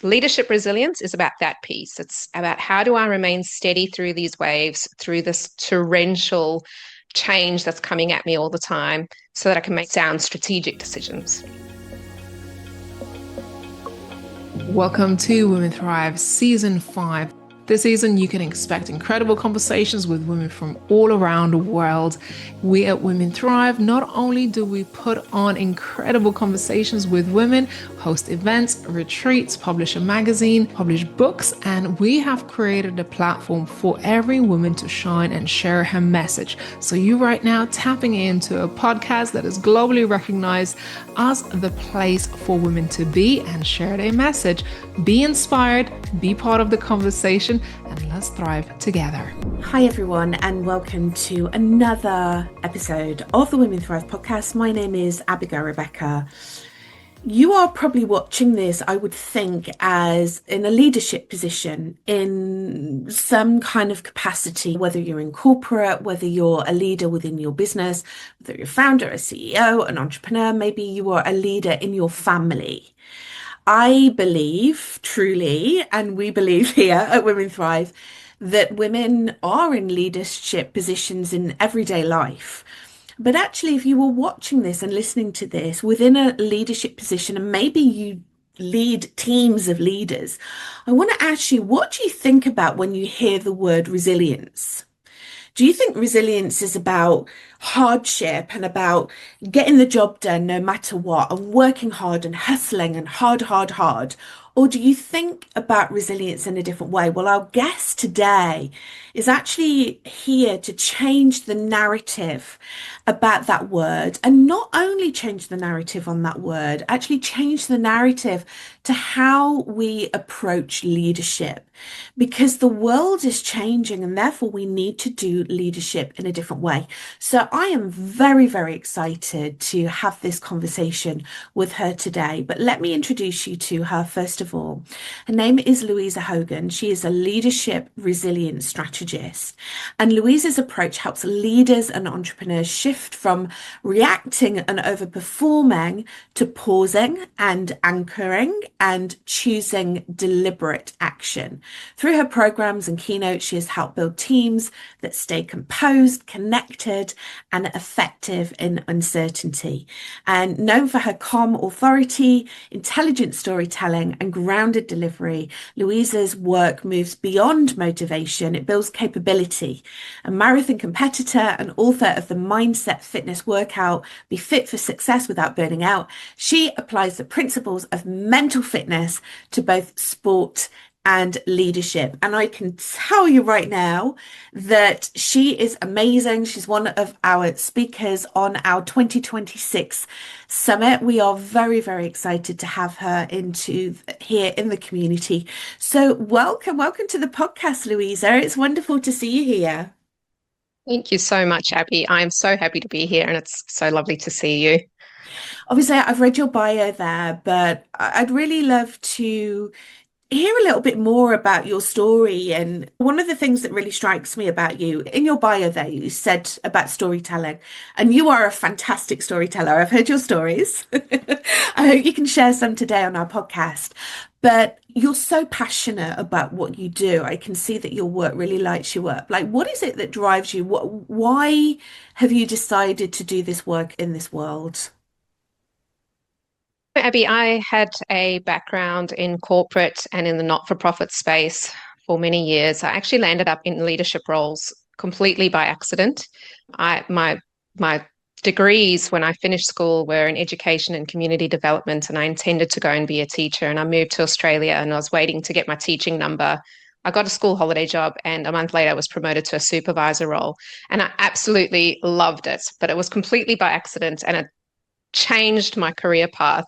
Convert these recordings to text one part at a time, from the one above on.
leadership resilience is about that piece. It's about how do I remain steady through these waves, through this torrential change that's coming at me all the time, so that I can make sound strategic decisions. Welcome to Women Thrive Season 5. This season, you can expect incredible conversations with women from all around the world. We at Women Thrive, not only do we put on incredible conversations with women, host events, retreats, publish a magazine, publish books, and we have created a platform for every woman to shine and share her message. So you right now tapping into a podcast that is globally recognized as the place for women to be and share their message. Be inspired, be part of the conversation, and let's thrive together. Hi everyone, and welcome to another episode of the Women Thrive podcast. My name is Abigail Rebecca. You are probably watching this, I would think, as in a leadership position in some kind of capacity, whether you're in corporate, whether you're a leader within your business, whether you're a founder, a CEO, an entrepreneur, maybe you are a leader in your family. I believe truly, and we believe here at Women Thrive, that women are in leadership positions in everyday life. But actually, if you were watching this and listening to this within a leadership position, and maybe you lead teams of leaders, I want to ask you, what do you think about when you hear the word resilience? Do you think resilience is about hardship and about getting the job done no matter what and working hard and hustling and hard? Or do you think about resilience in a different way? Well, our guest today is actually here to change the narrative about that word, and not only change the narrative on that word, actually change the narrative to how we approach leadership, because the world is changing and therefore we need to do leadership in a different way. So I am very, very excited to have this conversation with her today. But let me introduce you to her first of all. Her name is Luisa Hogan. She is a leadership resilience strategist. And Luisa's approach helps leaders and entrepreneurs shift from reacting and overperforming to pausing and anchoring and choosing deliberate action. Through her programs and keynotes, she has helped build teams that stay composed, connected, and effective in uncertainty. And known for her calm authority, intelligent storytelling, and grounded delivery, Luisa's work moves beyond motivation. It builds capability. A marathon competitor and author of the Mindset Fitness Workout, Be Fit for Success Without Burning Out, she applies the principles of mental fitness to both sport and leadership. And I can tell you right now that she is amazing. She's one of our speakers on our 2026 summit. We are very, very excited to have her here in the community. So welcome to the podcast, Luisa. It's wonderful to see you here. Thank you so much, Abby. I am so happy to be here, and it's so lovely to see you. Obviously, I've read your bio there, but I'd really love to hear a little bit more about your story. And one of the things that really strikes me about you, in your bio there, you said about storytelling, and you are a fantastic storyteller. I've heard your stories. I hope you can share some today on our podcast. But you're so passionate about what you do. I can see that your work really lights you up. Like, what is it that drives you? Why have you decided to do this work in this world? Abby, I had a background in corporate and in the not-for-profit space for many years. I actually landed up in leadership roles completely by accident. My degrees when I finished school were in education and community development, and I intended to go and be a teacher. And I moved to Australia, and I was waiting to get my teaching number. I got a school holiday job, and a month later I was promoted to a supervisor role. And I absolutely loved it, but it was completely by accident, and it changed my career path.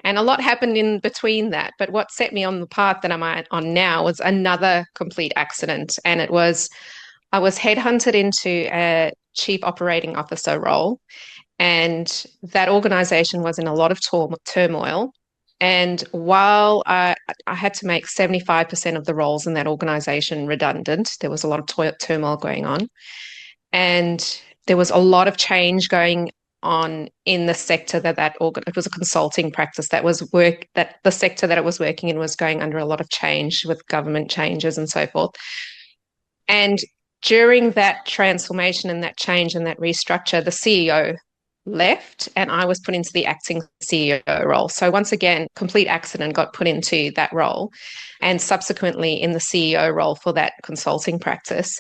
And a lot happened in between that. But what set me on the path that I'm on now was another complete accident. And I was headhunted into a chief operating officer role. And that organization was in a lot of turmoil. And while I had to make 75% of the roles in that organization redundant, there was a lot of turmoil going on. And there was a lot of change going on in the sector it was a consulting practice that the sector that it was working in was going under a lot of change with government changes and so forth. And during that transformation and that change and that restructure, the CEO left and I was put into the acting CEO role. So once again, complete accident, got put into that role and subsequently in the CEO role for that consulting practice.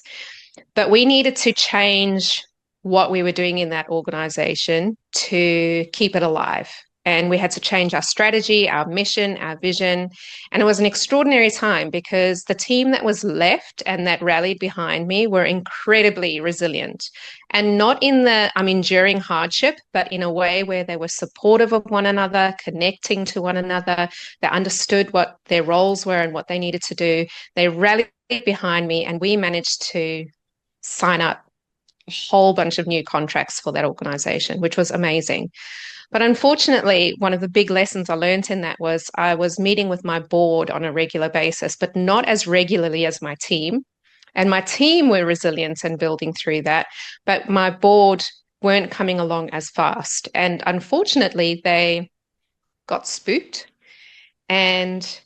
But we needed to change what we were doing in that organization to keep it alive. And we had to change our strategy, our mission, our vision. And it was an extraordinary time because the team that was left and that rallied behind me were incredibly resilient. And not in the enduring hardship, but in a way where they were supportive of one another, connecting to one another. They understood what their roles were and what they needed to do. They rallied behind me, and we managed to sign up a whole bunch of new contracts for that organization, which was amazing. But unfortunately, one of the big lessons I learned in that was I was meeting with my board on a regular basis, but not as regularly as my team. And my team were resilient and building through that, but my board weren't coming along as fast. And unfortunately, they got spooked and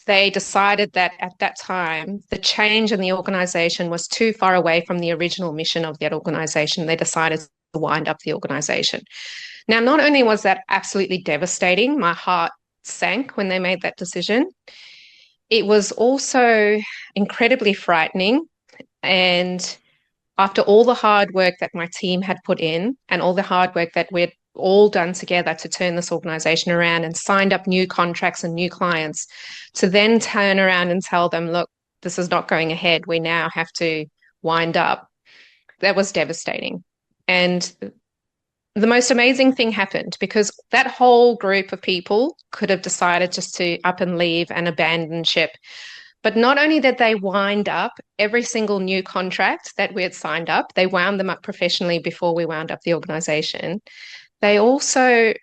they decided that at that time, the change in the organization was too far away from the original mission of that organization. They decided to wind up the organization. Now, not only was that absolutely devastating, my heart sank when they made that decision, it was also incredibly frightening. And after all the hard work that my team had put in and all the hard work that we'd all done together to turn this organization around and signed up new contracts and new clients, to then turn around and tell them, look, this is not going ahead. We now have to wind up. That was devastating. And the most amazing thing happened because that whole group of people could have decided just to up and leave and abandon ship. But not only did they wind up every single new contract that we had signed up, they wound them up professionally before we wound up the organization. They also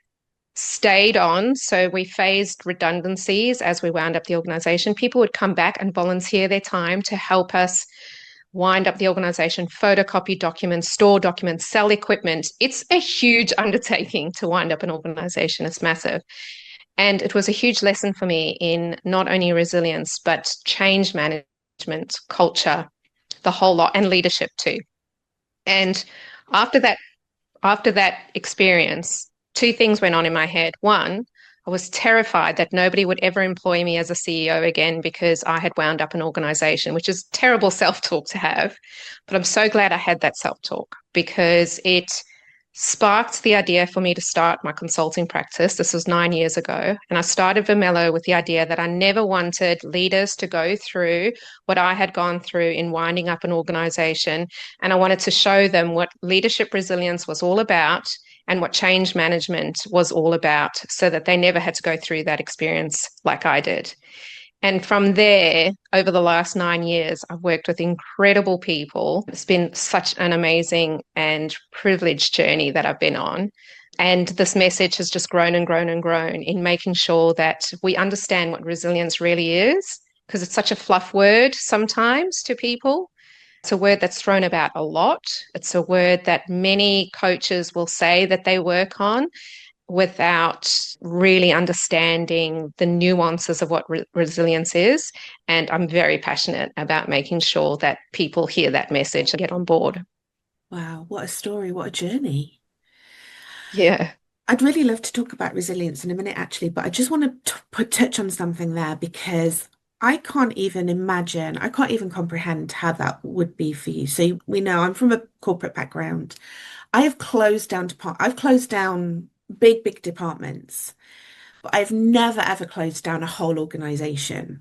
stayed on. So we phased redundancies as we wound up the organization. People would come back and volunteer their time to help us wind up the organization, photocopy documents, store documents, sell equipment. It's a huge undertaking to wind up an organization. It's massive. And it was a huge lesson for me in not only resilience, but change management, culture, the whole lot, and leadership too. And after that experience, two things went on in my head. One, I was terrified that nobody would ever employ me as a CEO again because I had wound up an organization, which is terrible self-talk to have. But I'm so glad I had that self-talk because it sparked the idea for me to start my consulting practice. This was 9 years ago. And I started Vermello with the idea that I never wanted leaders to go through what I had gone through in winding up an organization. And I wanted to show them what leadership resilience was all about and what change management was all about so that they never had to go through that experience like I did. And from there, over the last 9 years, I've worked with incredible people. It's been such an amazing and privileged journey that I've been on. And this message has just grown and grown and grown in making sure that we understand what resilience really is, because it's such a fluff word sometimes to people. It's a word that's thrown about a lot. It's a word that many coaches will say that they work on without really understanding the nuances of what resilience is. And I'm very passionate about making sure that people hear that message and get on board. Wow, what a story, what a journey. Yeah. I'd really love to talk about resilience in a minute, actually, but I just want to touch on something there because I can't even imagine, I can't even comprehend how that would be for you. So we know I'm from a corporate background. I've closed down big departments, but I've never ever closed down a whole organization.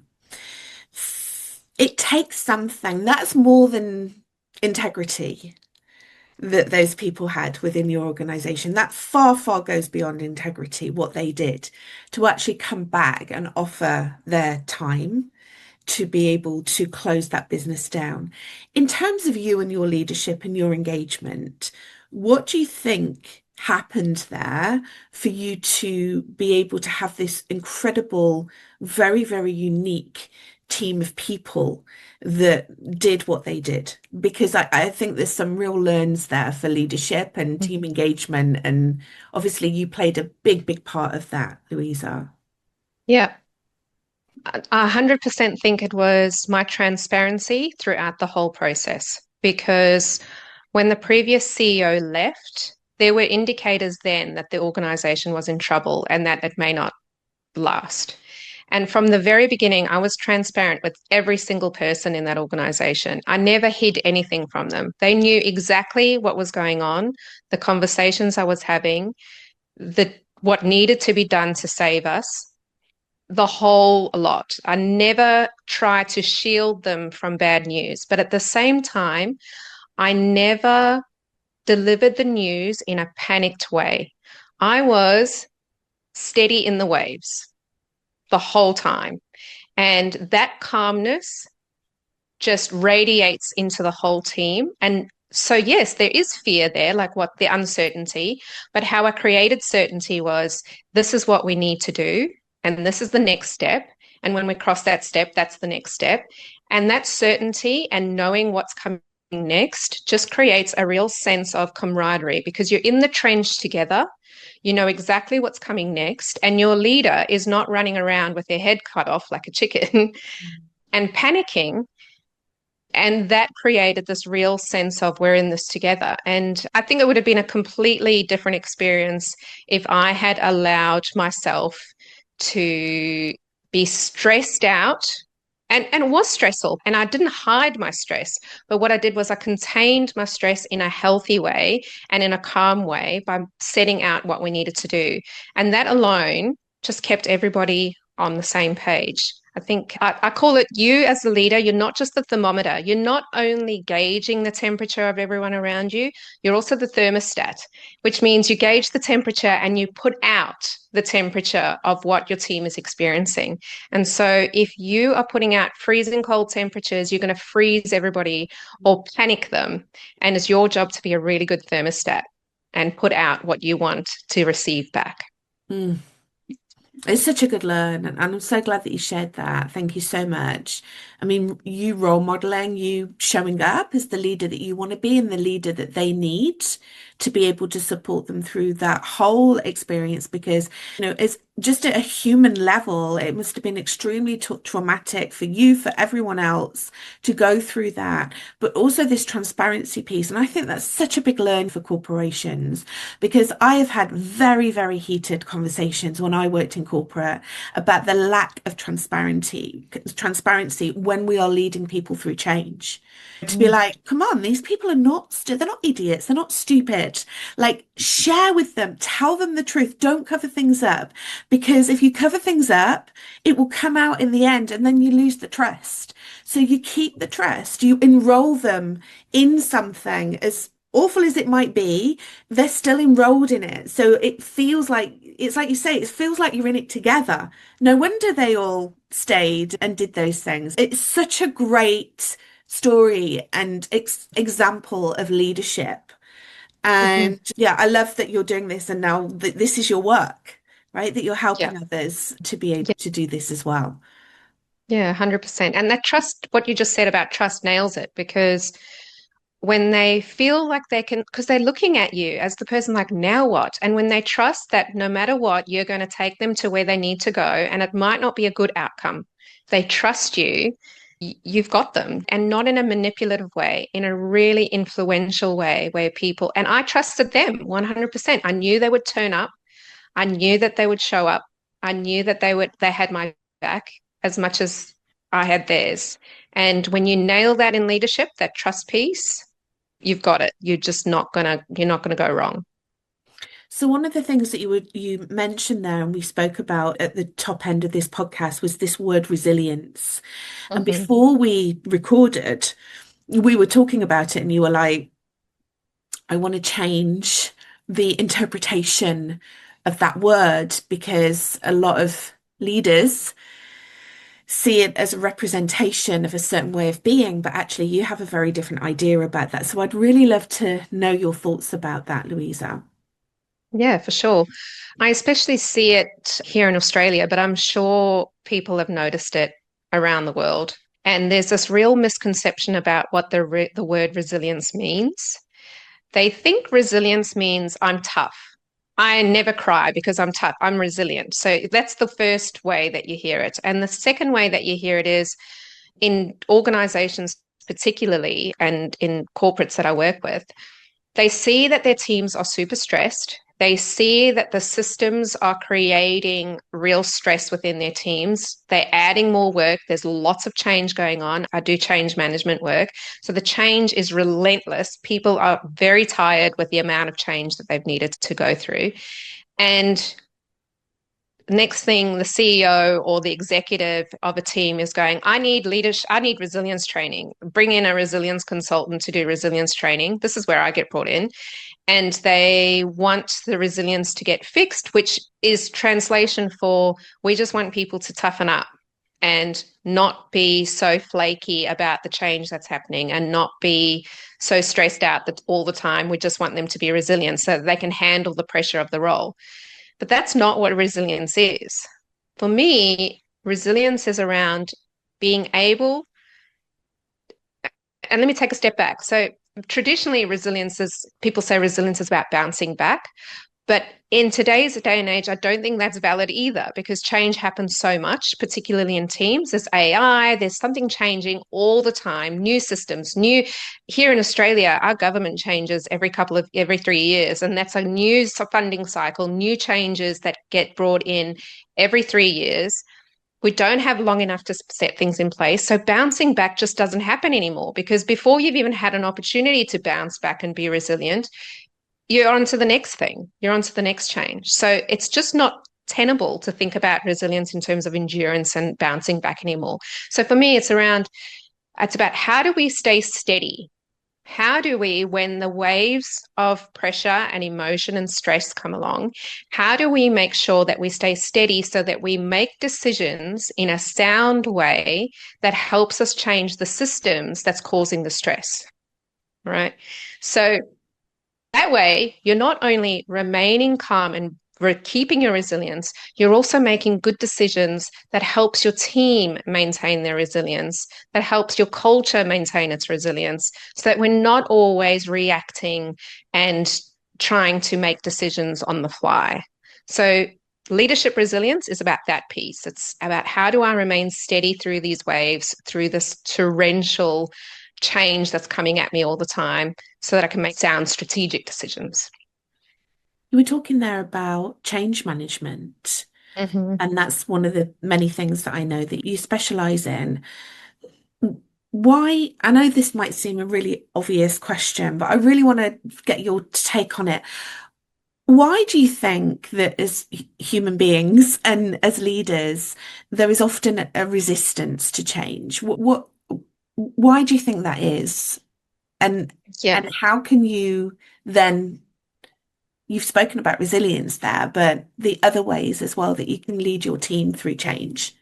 It takes something that's more than integrity that those people had within your organization. That far goes beyond integrity, what they did to actually come back and offer their time to be able to close that business down. In terms of you and your leadership and your engagement, what do you think happened there for you to be able to have this incredible, very unique team of people that did what they did, because I think there's some real learns there for leadership and team engagement. And obviously you played a big part of that, Louisa. Yeah, I 100% think it was my transparency throughout the whole process because when the previous CEO left, there were indicators then that the organization was in trouble and that it may not last. And from the very beginning, I was transparent with every single person in that organization. I never hid anything from them. They knew exactly what was going on, the conversations I was having, what needed to be done to save us, the whole lot. I never tried to shield them from bad news, but at the same time, I never delivered the news in a panicked way. I was steady in the waves the whole time. And that calmness just radiates into the whole team. And so, yes, there is fear there, like what the uncertainty, but how I created certainty was this is what we need to do, and this is the next step. And when we cross that step, that's the next step. And that certainty and knowing what's coming next just creates a real sense of camaraderie because you're in the trench together. You know exactly what's coming next, and your leader is not running around with their head cut off like a chicken and panicking. And that created this real sense of we're in this together. And I think it would have been a completely different experience if I had allowed myself to be stressed out. And it was stressful, and I didn't hide my stress. But what I did was I contained my stress in a healthy way and in a calm way by setting out what we needed to do. And that alone just kept everybody on the same page. I think I call it you as the leader, you're not just the thermometer. You're not only gauging the temperature of everyone around you, you're also the thermostat, which means you gauge the temperature and you put out the temperature of what your team is experiencing. And so if you are putting out freezing cold temperatures, you're going to freeze everybody or panic them. And it's your job to be a really good thermostat and put out what you want to receive back. Mm. It's such a good learn, and I'm so glad that you shared that. Thank you so much. I mean, you role modeling, you showing up as the leader that you want to be and the leader that they need to be able to support them through that whole experience. Because, it's just at a human level, it must have been extremely traumatic for you, for everyone else to go through that, but also this transparency piece. And I think that's such a big learn for corporations because I have had very, very heated conversations when I worked in corporate about the lack of transparency when we are leading people through change. To be like, come on, these people are they're not idiots, they're not stupid. Like, share with them, tell them the truth, don't cover things up. Because if you cover things up, it will come out in the end and then you lose the trust. So you keep the trust, you enroll them in something as awful as it might be, they're still enrolled in it. So it feels like, it's like you say, it feels like you're in it together. No wonder they all stayed and did those things. It's such a great story and example of leadership. And yeah, I love that you're doing this and now this is your work, right? That you're Yeah. helping others to be able to do this as well. Yeah, 100%. And that trust, what you just said about trust nails it because when they feel like they can, because they're looking at you as the person like, now what? And when they trust that no matter what, you're going to take them to where they need to go, and it might not be a good outcome. They trust you, you've got them, and not in a manipulative way, in a really influential way where people, and I trusted them 100%. I knew they would turn up. I knew that they would show up. I knew that they had my back as much as I had theirs. And when you nail that in leadership, that trust piece, you've got it. You're not gonna go wrong. So one of the things that you mentioned there and we spoke about at the top end of this podcast was this word resilience. And before we recorded, we were talking about it and you were like, I want to change the interpretation of that word because a lot of leaders see it as a representation of a certain way of being, but actually you have a very different idea about that. So I'd really love to know your thoughts about that, Louisa. Yeah, for sure. I especially see it here in Australia, but I'm sure people have noticed it around the world. And there's this real misconception about what the word resilience means. They think resilience means I'm tough. I never cry because I'm tough. I'm resilient. So that's the first way that you hear it. And the second way that you hear it is in organizations, particularly, and in corporates that I work with, they see that their teams are super stressed. They see that the systems are creating real stress within their teams. They're adding more work. There's lots of change going on. I do change management work. So the change is relentless. People are very tired with the amount of change that they've needed to go through. And next thing, the CEO or the executive of a team is going, I need leadership, I need resilience training. Bring in a resilience consultant to do resilience training. This is where I get brought in. And they want the resilience to get fixed, which is translation for we just want people to toughen up and not be so flaky about the change that's happening and not be so stressed out that all the time. We just want them to be resilient so that they can handle the pressure of the role. But that's not what resilience is. For me, resilience is around being able, and let me take a step back. So traditionally, people say resilience is about bouncing back. But in today's day and age, I don't think that's valid either because change happens so much, particularly in teams. There's AI, there's something changing all the time, new systems, here in Australia, our government changes every 3 years, and that's a new funding cycle, new changes that get brought in every 3 years. We don't have long enough to set things in place. So bouncing back just doesn't happen anymore because before you've even had an opportunity to bounce back and be resilient, you're on to the next thing. You're on to the next change. So it's just not tenable to think about resilience in terms of endurance and bouncing back anymore. So for me, it's about how do we stay steady? How do we, when the waves of pressure and emotion and stress come along, how do we make sure that we stay steady so that we make decisions in a sound way that helps us change the systems that's causing the stress, right? So that way, you're not only remaining calm and keeping your resilience, you're also making good decisions that helps your team maintain their resilience, that helps your culture maintain its resilience, so that we're not always reacting and trying to make decisions on the fly. So leadership resilience is about that piece. It's about how do I remain steady through these waves, through this torrential change that's coming at me all the time so that I can make sound strategic decisions. You were talking there about change management, and that's one of the many things that I know that you specialize in. Why? I know this might seem a really obvious question, but I really want to get your take on it. Why do you think that as human beings and as leaders, there is often a resistance to change? Why do you think that is? And how can you then, you've spoken about resilience there, but the other ways as well that you can lead your team through change?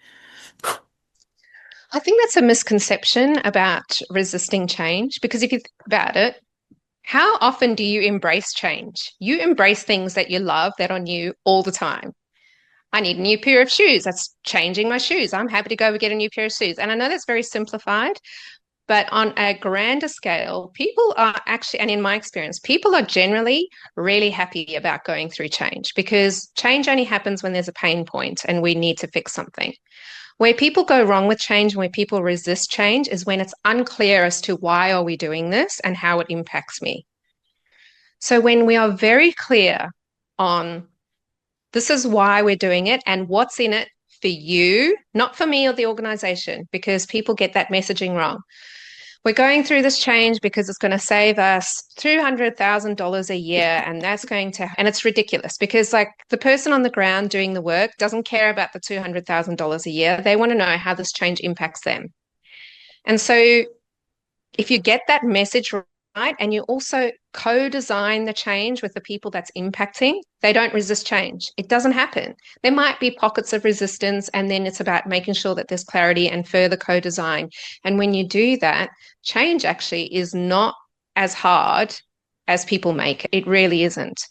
I think that's a misconception about resisting change, because if you think about it, how often do you embrace change? You embrace things that you love that are new all the time. I need a new pair of shoes. That's changing my shoes. I'm happy to go get a new pair of shoes. And I know that's very simplified, but on a grander scale, people are actually, and in my experience, people are generally really happy about going through change because change only happens when there's a pain point and we need to fix something. Where people go wrong with change and where people resist change is when it's unclear as to why are we doing this and how it impacts me. So when we are very clear on this is why we're doing it and what's in it for you, not for me or the organization, because people get that messaging wrong. We're going through this change because it's going to save us $200,000 a year, and and it's ridiculous because like the person on the ground doing the work doesn't care about the $200,000 a year. They want to know how this change impacts them. And so if you get that message right, and you also co-design the change with the people that's impacting, they don't resist change. It doesn't happen. There might be pockets of resistance, and then it's about making sure that there's clarity and further co-design. And when you do that, change actually is not as hard as people make it. It really isn't.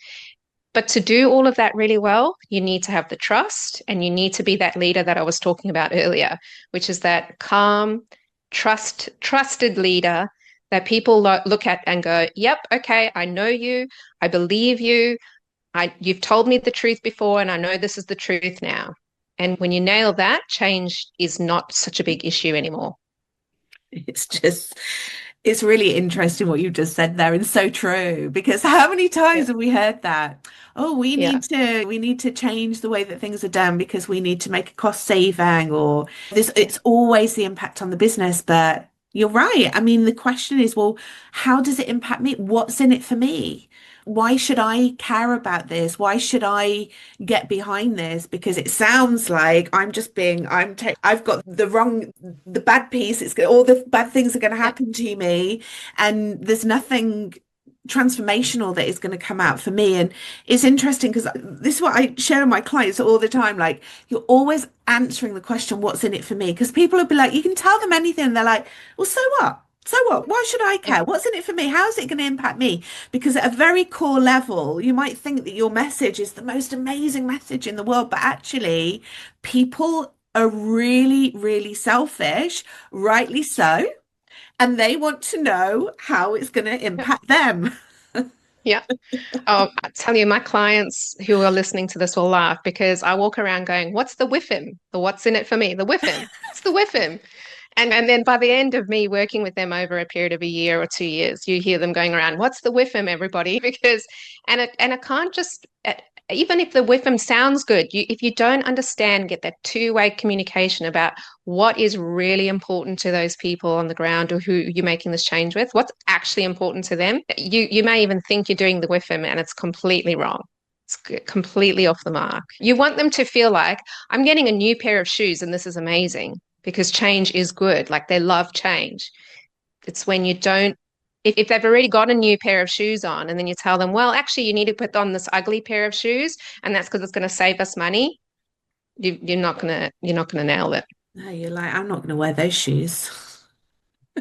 But to do all of that really well, you need to have the trust and you need to be that leader that I was talking about earlier, which is that calm, trusted leader that people look at and go, yep, okay, I know you, I believe you, you've told me the truth before and I know this is the truth now. And when you nail that, change is not such a big issue anymore. It's really interesting what you just said there, and so true, because how many times Yeah. have we heard that? Oh, Yeah. we need to change the way that things are done because we need to make a cost saving, or this, it's always the impact on the business. But you're right. I mean, the question is, well, how does it impact me? What's in it for me? Why should I care about this? Why should I get behind this? Because it sounds like I'm just being, I've got the bad piece. All the bad things are going to Yeah. happen to me, and there's nothing transformational that is going to come out for me. And it's interesting because this is what I share with my clients all the time. Like, you're always answering the question, what's in it for me? Because people will be like, you can tell them anything, and they're like, well, so what? So what? Why should I Yeah. care? What's in it for me? How is it going to impact me? Because at a very core level, you might think that your message is the most amazing message in the world, but actually, people are really, really selfish, rightly so, and they want to know how it's going to Yeah. impact them. Yeah. Oh, I tell you, my clients who are listening to this will laugh because I walk around going, what's the whiff him? The what's in it for me? The whiff him. It's the whiff him. And then by the end of me working with them over a period of a year or 2 years, you hear them going around, what's the whiffum, everybody? Because and it can't just even if the whiffum sounds good, if you don't understand, get that two-way communication about what is really important to those people on the ground or who you're making this change with, what's actually important to them, you may even think you're doing the whiffum and it's completely wrong. It's completely off the mark. You want them to feel like I'm getting a new pair of shoes and this is amazing because change is good. Like they love change. It's when you don't, if they've already got a new pair of shoes on and then you tell them, well, actually, you need to put on this ugly pair of shoes and that's because it's going to save us money. You're not gonna nail it. No, you're like, I'm not going to wear those shoes.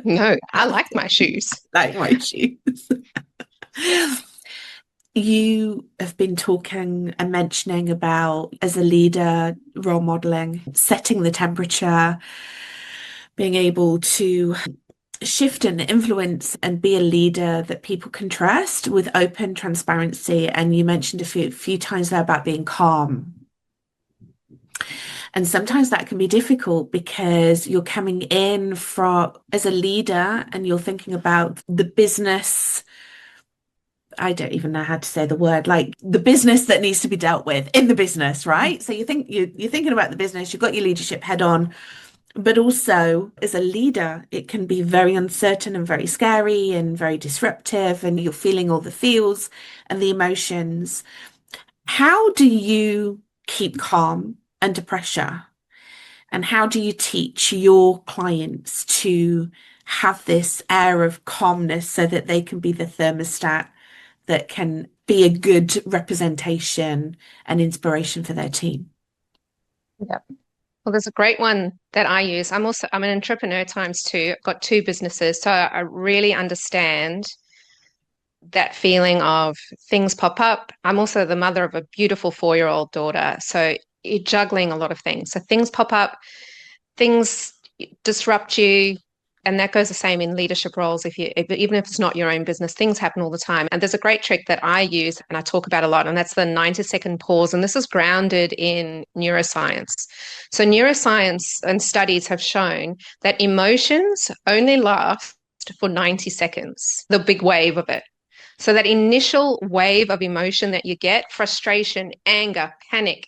No, I like my shoes. Like my shoes. You have been talking and mentioning about, as a leader, role modeling, setting the temperature, being able to shift and influence and be a leader that people can trust with open transparency. And you mentioned a few times there about being calm. And sometimes that can be difficult because you're coming in from as a leader and you're thinking about the business. I don't even know how to say the word, like the business that needs to be dealt with in the business, right? So you're thinking about the business, you've got your leadership head on, but also as a leader, it can be very uncertain and very scary and very disruptive, and you're feeling all the feels and the emotions. How do you keep calm under pressure? And how do you teach your clients to have this air of calmness so that they can be the thermostat that can be a good representation and inspiration for their team? Yeah. Well, there's a great one that I use. I'm an entrepreneur times two. I've got two businesses, so I really understand that feeling of things pop up. I'm also the mother of a beautiful 4-year-old daughter, so you're juggling a lot of things. So things pop up, things disrupt you, and that goes the same in leadership roles. Even if it's not your own business, things happen all the time. And there's a great trick that I use and I talk about a lot, and that's the 90-second pause. And this is grounded in neuroscience. So neuroscience and studies have shown that emotions only last for 90 seconds, the big wave of it. So that initial wave of emotion that you get, frustration, anger, panic,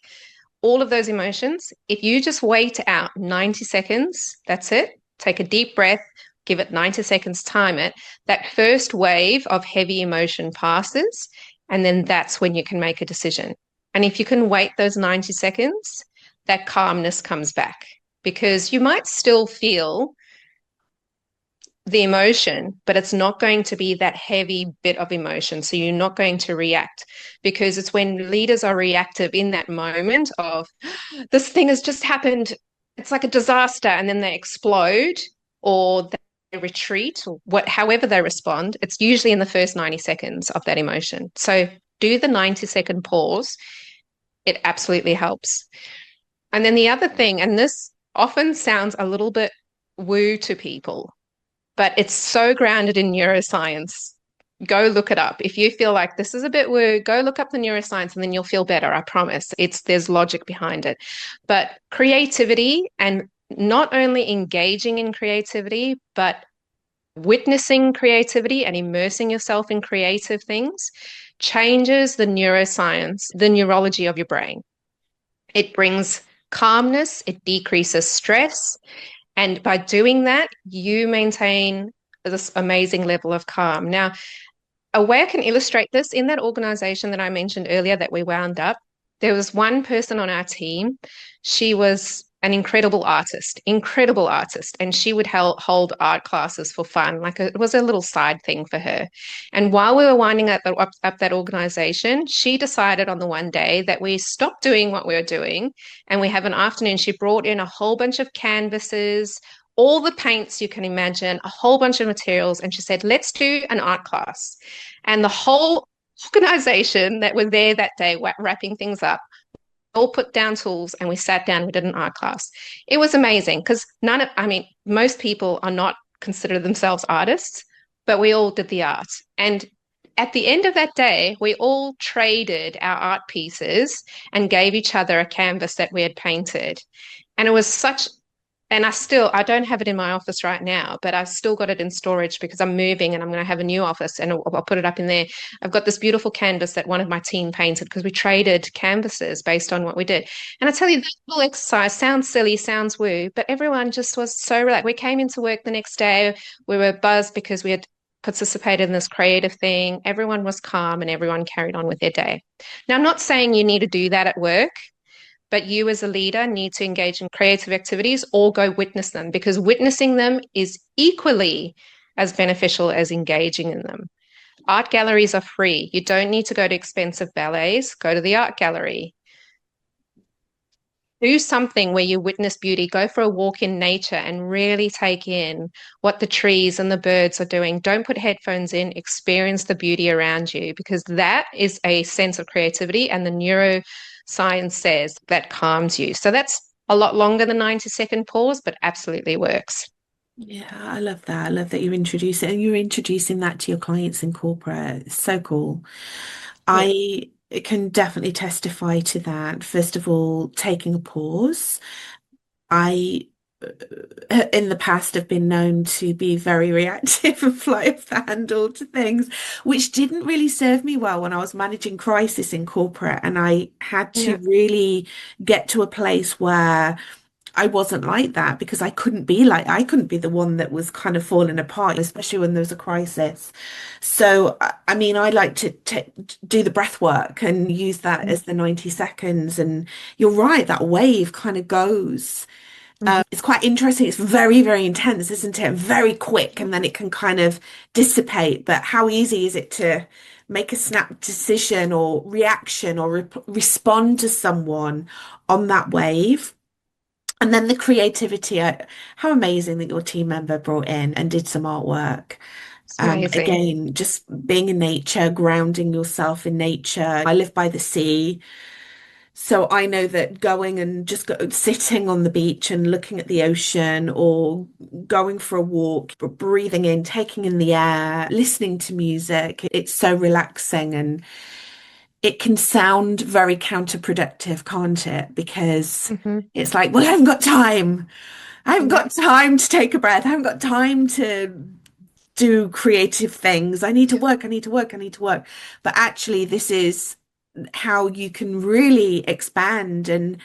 all of those emotions, if you just wait out 90 seconds, that's it. Take a deep breath, give it 90 seconds, time it. That first wave of heavy emotion passes, and then that's when you can make a decision. And if you can wait those 90 seconds, that calmness comes back because you might still feel the emotion, but it's not going to be that heavy bit of emotion. So you're not going to react because it's when leaders are reactive in that moment of this thing has just happened. It's like a disaster. And then they explode or they retreat or however they respond. It's usually in the first 90 seconds of that emotion. So do the 90-second pause. It absolutely helps. And then the other thing, and this often sounds a little bit woo to people, but it's so grounded in neuroscience. Go look it up. If you feel like this is a bit woo, go look up the neuroscience and then you'll feel better. I promise. There's logic behind it. But creativity, and not only engaging in creativity, but witnessing creativity and immersing yourself in creative things changes the neuroscience, the neurology of your brain. It brings calmness, it decreases stress, and by doing that, you maintain this amazing level of calm. Now, a way I can illustrate this, in that organization that I mentioned earlier that we wound up, there was one person on our team. She was an incredible artist, and she would hold art classes for fun. It was a little side thing for her. And while we were winding up that organization, she decided on the one day that we stopped doing what we were doing and we have an afternoon. She brought in a whole bunch of canvases, all the paints you can imagine, a whole bunch of materials, and she said, let's do an art class. And the whole organization that were there that day wrapping things up all put down tools and we sat down, we did an art class. It was amazing because most people are not consider themselves artists, but we all did the art. And at the end of that day, we all traded our art pieces and gave each other a canvas that we had painted. And it was such, and I don't have it in my office right now, but I've still got it in storage because I'm moving and I'm going to have a new office and I'll put it up in there. I've got this beautiful canvas that one of my team painted because we traded canvases based on what we did. And I tell you, that little exercise sounds silly, sounds woo, but everyone just was so relaxed. We came into work the next day, we were buzzed because we had participated in this creative thing. Everyone was calm and everyone carried on with their day. Now, I'm not saying you need to do that at work, but you as a leader need to engage in creative activities or go witness them, because witnessing them is equally as beneficial as engaging in them. Art galleries are free. You don't need to go to expensive ballets. Go to the art gallery. Do something where you witness beauty. Go for a walk in nature and really take in what the trees and the birds are doing. Don't put headphones in. Experience the beauty around you, because that is a sense of creativity, and the neuroscience says that calms you. So that's a lot longer than 90-second pause, but absolutely works. Yeah, I love that. I love that you introduce it and you're introducing that to your clients in corporate. It's so cool. I can definitely testify to that. First of all, taking a pause. I, in the past, have been known to be very reactive and fly off the handle to things, which didn't really serve me well when I was managing crisis in corporate. And I had to really get to a place where I wasn't like that, because I couldn't be the one that was kind of falling apart, especially when there was a crisis. So, I mean, I like to do the breath work and use that as the 90 seconds. And you're right, that wave kind of goes. It's quite interesting. It's very, very intense, isn't it? Very quick, and then it can kind of dissipate. But how easy is it to make a snap decision or reaction or respond to someone on that wave? And then the creativity, how amazing that your team member brought in and did some artwork. Again, just being in nature, grounding yourself in nature. I live by the sea, so I know that going and just sitting on the beach and looking at the ocean, or going for a walk, breathing in, taking in the air, listening to music, it's so relaxing. And it can sound very counterproductive, can't it? Because it's like, well, I haven't got time. I haven't got time to take a breath. I haven't got time to do creative things. I need to work. I need to work. I need to work. But actually, this is how you can really expand and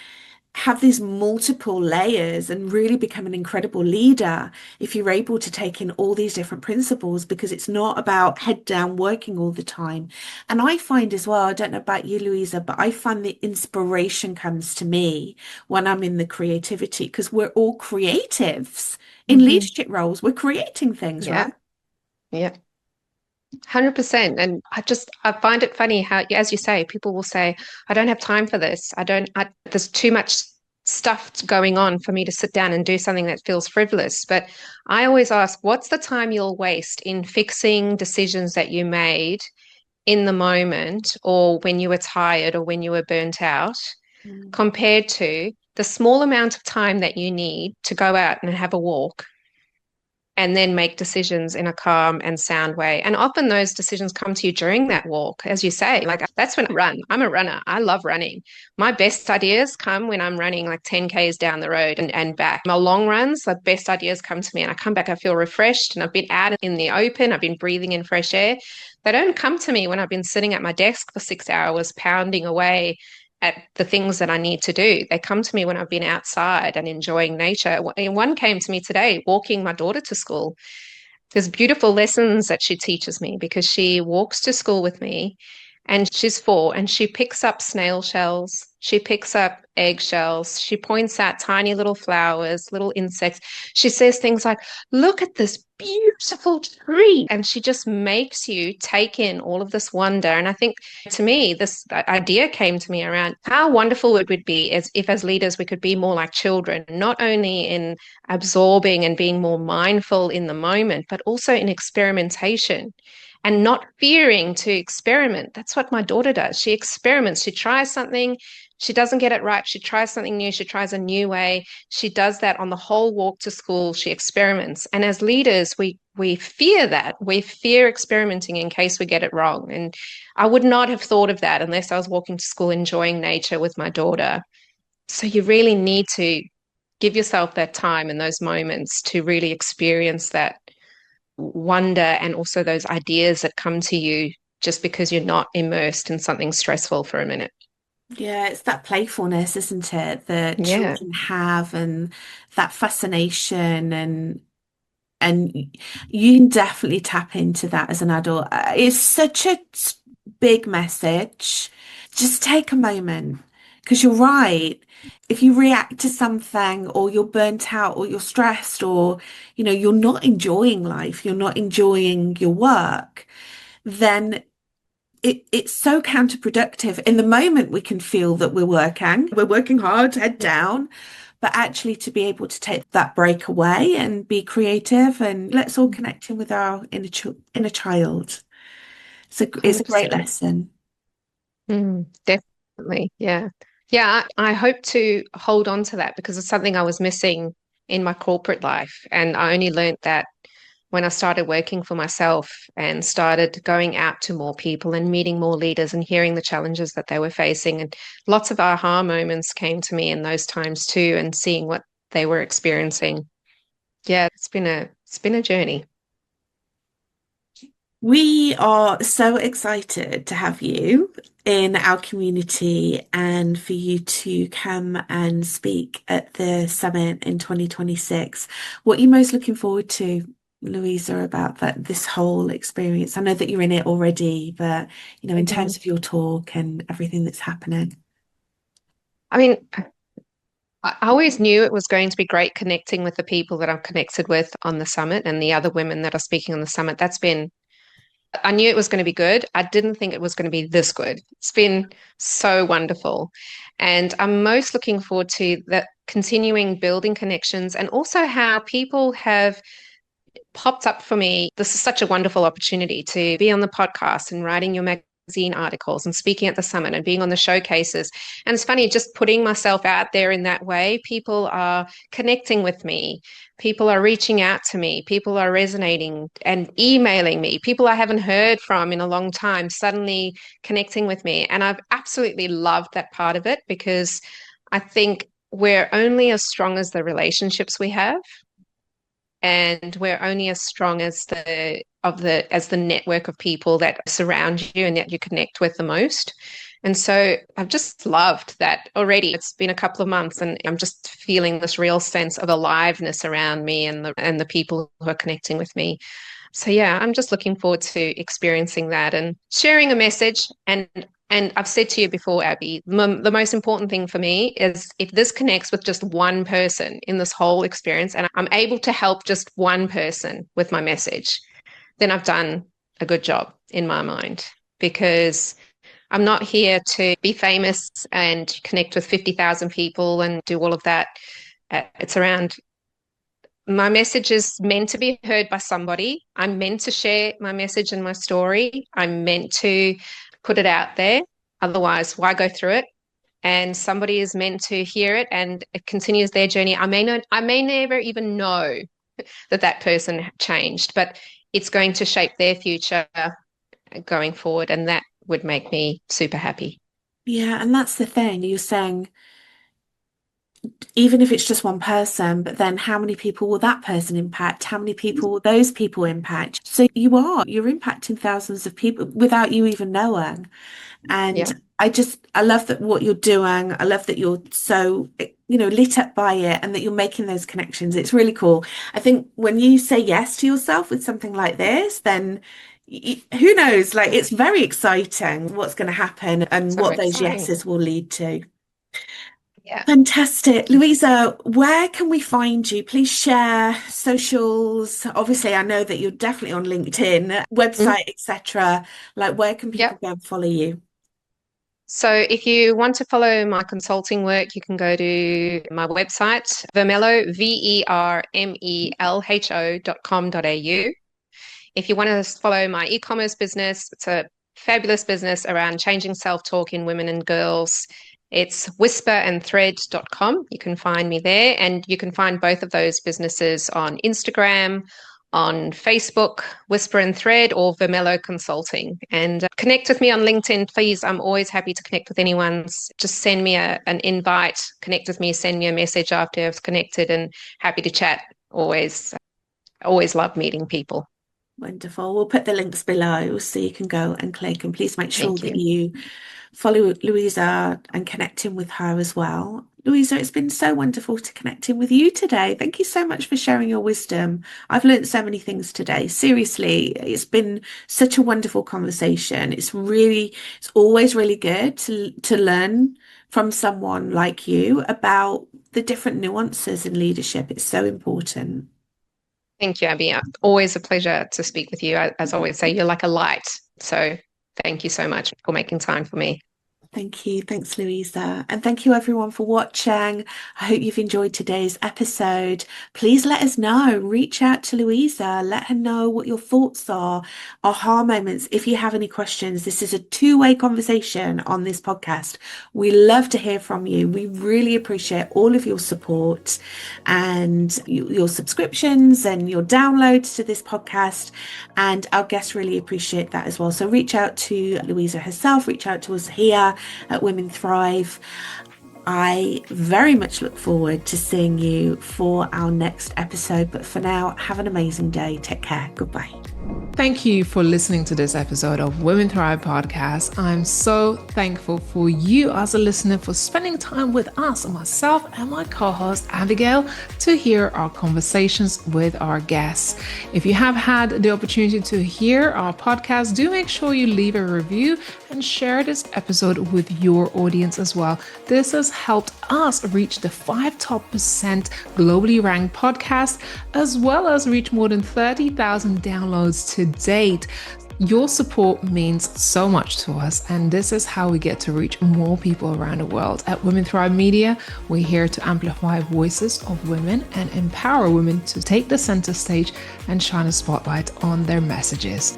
have these multiple layers and really become an incredible leader if you're able to take in all these different principles, because it's not about head down working all the time. And I find as well, I don't know about you, Louisa, but I find the inspiration comes to me when I'm in the creativity, because we're all creatives in leadership roles. We're creating things, right? Yeah. 100%. And I find it funny how, as you say, people will say, I don't have time for this. There's too much stuff going on for me to sit down and do something that feels frivolous. But I always ask, what's the time you'll waste in fixing decisions that you made in the moment or when you were tired or when you were burnt out compared to the small amount of time that you need to go out and have a walk and then make decisions in a calm and sound way. And often those decisions come to you during that walk, as you say. Like that's when I run. I'm a runner. I love running. My best ideas come when I'm running like 10 Ks down the road and back. My long runs, the best ideas come to me and I come back, I feel refreshed and I've been out in the open. I've been breathing in fresh air. They don't come to me when I've been sitting at my desk for 6 hours, pounding away at the things that I need to do. They come to me when I've been outside and enjoying nature. One came to me today, walking my daughter to school. There's beautiful lessons that she teaches me because she walks to school with me and she's 4 and she picks up snail shells. She picks up eggshells. She points out tiny little flowers, little insects. She says things like, look at this beautiful tree. And she just makes you take in all of this wonder. And I think to me, this idea came to me around how wonderful it would be as leaders we could be more like children, not only in absorbing and being more mindful in the moment, but also in experimentation and not fearing to experiment. That's what my daughter does. She experiments. She tries something. She doesn't get it right. She tries something new. She tries a new way. She does that on the whole walk to school. She experiments. And as leaders, we fear that. We fear experimenting in case we get it wrong. And I would not have thought of that unless I was walking to school enjoying nature with my daughter. So you really need to give yourself that time and those moments to really experience that wonder and also those ideas that come to you just because you're not immersed in something stressful for a minute. Yeah, it's that playfulness, isn't it, that Yeah. children have, and that fascination, and you can definitely tap into that as an adult. It's such a big message. Just take a moment, because you're right. If you react to something, or you're burnt out, or you're stressed, or you're not enjoying life, you're not enjoying your work, then it's so counterproductive. In the moment, we can feel that we're working hard, head down, but actually to be able to take that break away and be creative, and let's all connect in with our inner child. It's a great 100%. lesson. Definitely. Yeah. Yeah. I hope to hold on to that because it's something I was missing in my corporate life. And I only learned that when I started working for myself and started going out to more people and meeting more leaders and hearing the challenges that they were facing. And lots of aha moments came to me in those times too, and seeing what they were experiencing. Yeah, it's been a journey. We are so excited to have you in our community and for you to come and speak at the summit in 2026. What are you most looking forward to, Louisa, about this whole experience? I know that you're in it already, but in terms of your talk and everything that's happening. I mean, I always knew it was going to be great connecting with the people that I'm connected with on the summit and the other women that are speaking on the summit. I knew it was going to be good. I didn't think it was going to be this good. It's been so wonderful. And I'm most looking forward to that continuing building connections and also how people have popped up for me. This is such a wonderful opportunity to be on the podcast and writing your magazine articles and speaking at the summit and being on the showcases. And it's funny, just putting myself out there in that way, people are connecting with me. People are reaching out to me. People are resonating and emailing me. People I haven't heard from in a long time, suddenly connecting with me. And I've absolutely loved that part of it because I think we're only as strong as the relationships we have, and we're only as strong as the network of people that surround you and that you connect with the most. And so I've just loved that already. It's been a couple of months and I'm just feeling this real sense of aliveness around me and the people who are connecting with me. So yeah, I'm just looking forward to experiencing that and sharing a message. And I've said to you before, Abby, the most important thing for me is if this connects with just one person in this whole experience, and I'm able to help just one person with my message, then I've done a good job in my mind, because I'm not here to be famous and connect with 50,000 people and do all of that. It's around my message is meant to be heard by somebody. I'm meant to share my message and my story. I'm meant to put it out there. Otherwise, why go through it? And somebody is meant to hear it and it continues their journey. I may never even know that person changed, but it's going to shape their future going forward. And that would make me super happy. Yeah, and that's the thing. You're saying, even if it's just one person, but then how many people will that person impact? How many people will those people impact? So you're impacting thousands of people without you even knowing. Yeah. And I love that what you're doing. I love that you're so, lit up by it and that you're making those connections. It's really cool. I think when you say yes to yourself with something like this, then who knows? Like, it's very exciting what's going to happen and So what those exciting. yeses will lead to. Yeah. Fantastic. Louisa, where can we find you? Please share socials. Obviously, I know that you're definitely on LinkedIn, Mm. website, etc. Like, where can people Yep. go and follow you? So if you want to follow my consulting work, you can go to my website, Vermelho, vermelho.com.au. If you want to follow my e-commerce business, it's a fabulous business around changing self-talk in women and girls. It's whisperandthread.com. You can find me there, and you can find both of those businesses on Instagram, on Facebook, Whisper and Thread, or Vermelho Consulting. And connect with me on LinkedIn, please. I'm always happy to connect with anyone. Just send me an invite, connect with me, send me a message after I've connected, and happy to chat. Always love meeting people. Wonderful. We'll put the links below so you can go and click. And please make sure Thank that you. you follow Louisa and connect in with her as well. Louisa, it's been so wonderful to connect in with you today. Thank you so much for sharing your wisdom. I've learned so many things today. Seriously, it's been such a wonderful conversation. It's always really good to learn from someone like you about the different nuances in leadership. It's so important. Thank you, Abby. Always a pleasure to speak with you. As I always say, you're like a light. So thank you so much for making time for me. Thank you. Thanks, Louisa. And thank you, everyone, for watching. I hope you've enjoyed today's episode. Please let us know. Reach out to Louisa. Let her know what your thoughts are, aha moments. If you have any questions, this is a two-way conversation on this podcast. We love to hear from you. We really appreciate all of your support and your subscriptions and your downloads to this podcast. And our guests really appreciate that as well. So reach out to Louisa herself, reach out to us here at Women Thrive. I very much look forward to seeing you for our next episode. But for now, have an amazing day. Take care. Goodbye. Thank you for listening to this episode of Women Thrive Podcast. I'm so thankful for you as a listener for spending time with us, myself and my co-host Abigail, to hear our conversations with our guests. If you have had the opportunity to hear our podcast, do make sure you leave a review and share this episode with your audience as well. This has helped us reach the 5 top % globally ranked podcast, as well as reach more than 30,000 downloads to date. Your support means so much to us, and this is how we get to reach more people around the world. At Women Thrive Media, we're here to amplify voices of women and empower women to take the center stage and shine a spotlight on their messages.